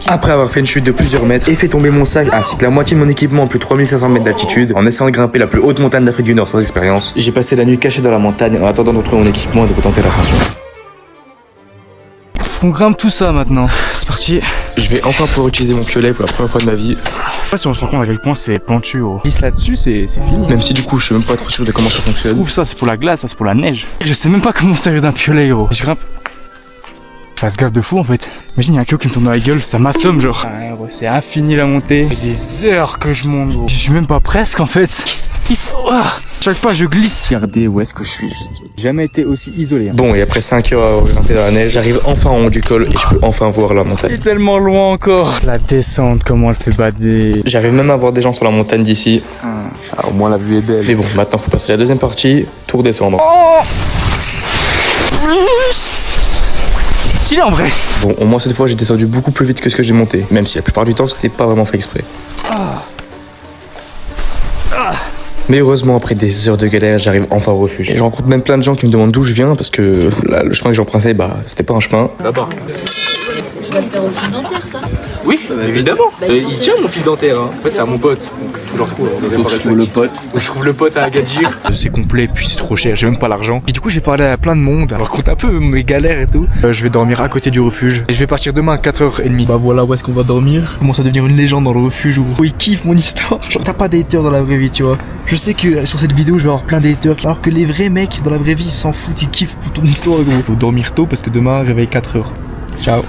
Après avoir fait une chute de plusieurs mètres et fait tomber mon sac ainsi que la moitié de mon équipement en plus de 3500 mètres d'altitude, en essayant de grimper la plus haute montagne d'Afrique du Nord sans expérience, j'ai passé la nuit caché dans la montagne en attendant de retrouver mon équipement et de retenter l'ascension. On grimpe tout ça maintenant. C'est parti. Je vais enfin pouvoir utiliser mon piolet pour la première fois de ma vie. Je sais pas si on se rend compte à quel point c'est pentu. Glisse là-dessus, c'est fini. Même si du coup je suis même pas trop sûr de comment ça fonctionne. Ouf, ça c'est pour la glace, ça c'est pour la neige. Je sais même pas comment servir d'un piolet, gros. Je grimpe. Je fasse gaffe de fou en fait. Imagine, il y a un kilo qui me tombe dans la gueule, ça m'assomme genre. Ah, gros, c'est infini la montée. Il y a des heures que je monte, gros. Je suis même pas presque en fait. Chaque fois je glisse. Regardez où est-ce que je suis. J'ai jamais été aussi isolé. Bon, et après 5 heures à avoir grimpé dans la neige, j'arrive enfin en haut du col et je peux enfin voir la montagne. C'est tellement loin encore. La descente, comment elle fait bader. J'arrive même à voir des gens sur la montagne d'ici. Ah, au moins la vue est belle. Mais bon, maintenant faut passer à la deuxième partie, tout redescendre. Oh, stylé en vrai. Bon, au moins cette fois j'ai descendu beaucoup plus vite que ce que j'ai monté, même si la plupart du temps c'était pas vraiment fait exprès. Mais heureusement, après des heures de galère, j'arrive enfin au refuge. Et je rencontre même plein de gens qui me demandent d'où je viens parce que là, le chemin que j'empruntais, bah, c'était pas un chemin. Là-bas. Tu vas le faire au fil dentaire, ça? Oui, évidemment. Il tient mon fil dentaire. Hein. En fait, c'est à mon pote. Donc, faut que je le retrouve. Faut que je trouve le pote. Faut que je trouve le pote à Agadir. C'est complet, puis c'est trop cher, j'ai même pas l'argent. Et du coup, j'ai parlé à plein de monde, alors compte un peu mes galères et tout. Je vais dormir à côté du refuge. Et je vais partir demain à 4h30. Bah voilà où est-ce qu'on va dormir. Je commence à devenir une légende dans le refuge où il kiffe mon histoire. Genre, t'as pas d'haters dans la vraie vie, tu vois. Je sais que sur cette vidéo, je vais avoir plein d'haters. Alors que les vrais mecs dans la vraie vie, ils s'en foutent, ils kiffent pour ton histoire, gros. Faut dormir tôt parce que demain, réveil 4h. Ciao.